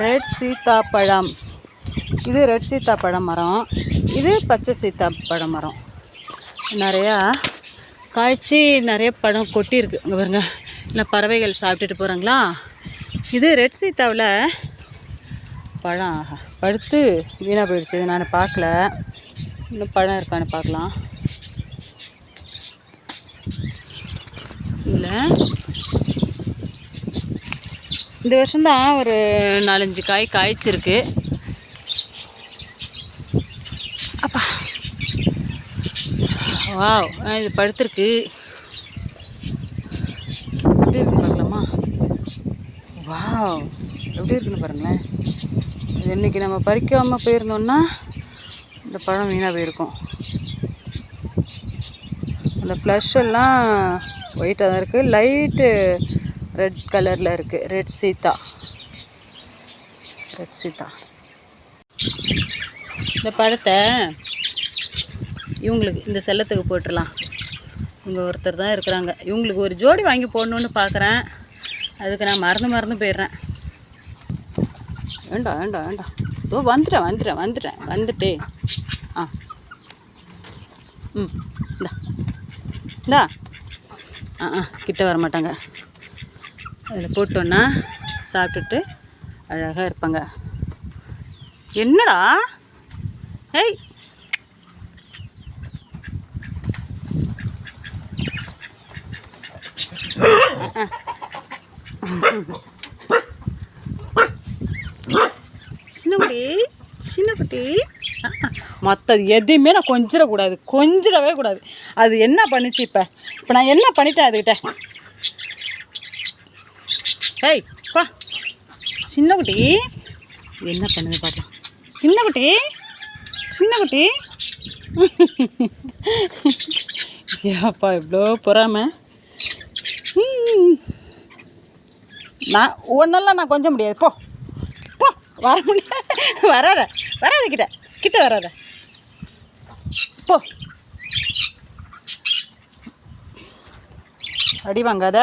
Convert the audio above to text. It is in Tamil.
ரெட் சீத்தாப்பழம். இது ரெட் சீத்தாப்பழம் மரம், இது பச்சை சீத்தாப்பழம் மரம். நிறையா காய்ச்சி நிறைய பழம் கொட்டியிருக்கு. இங்கே பாருங்க, இல்லை பறவைகள் சாப்பிட்டுட்டு போகிறாங்களா. இது ரெட் சீத்தாவில் பழம் பழுத்து வீணாக போயிடுச்சு. இது நான் பார்க்கல, இன்னும் பழம் இருக்கான்னு பார்க்கலாம். இதில் இந்த வருஷம்தான் ஒரு 4-5 காய் காய்ச்சிருக்கு. அப்பா வாவ், இது பழுத்திருக்கு. எப்படி இருக்குன்னு பார்க்கலாமா? வாவ், எப்படி இருக்குன்னு பாருங்களேன். இது இன்றைக்கி நம்ம பறிக்காமல் போயிருந்தோம்னா இந்த பழம் வீணாக போயிருக்கும். அந்த ஃப்ளஷ் எல்லாம் ஒயிட்டாக தான் இருக்குது, லைட்டு ரெட் கலரில் இருக்குது. ரெட் சீத்தா. இந்த பழத்தை இவங்களுக்கு, இந்த செல்லத்துக்கு போட்டுடலாம். இவங்க ஒருத்தர் தான் இருக்கிறாங்க. இவங்களுக்கு ஒரு ஜோடி வாங்கி போடணுன்னு பார்க்குறேன். அதுக்கு நான் மறந்து போயிடுறேன். வேண்டாம் இதோ வந்துட்டே. இந்தா கிட்ட வர மாட்டாங்க. அதில் போட்டோன்னா சாப்பிட்டுட்டு அழகாக இருப்பாங்க. என்னடா ஏய், சின்ன குட்டி மற்ற எதையுமே நான் கொஞ்சிடவே கூடாது. அது என்ன பண்ணிச்சு? இப்போ நான் என்ன பண்ணிட்டேன் அதுக்கிட்ட? ஏய் பா, சின்ன குட்டி என்ன பண்ணுது பார்க்கலாம். சின்ன குட்டி ஏப்பா இவ்வளோ பொறாம. நான் ஒன்றெல்லாம் நான் கொஞ்சம் முடியாது. போ வர முடியாது. வராத கிட்ட வராத. போ, அடி வாங்காத.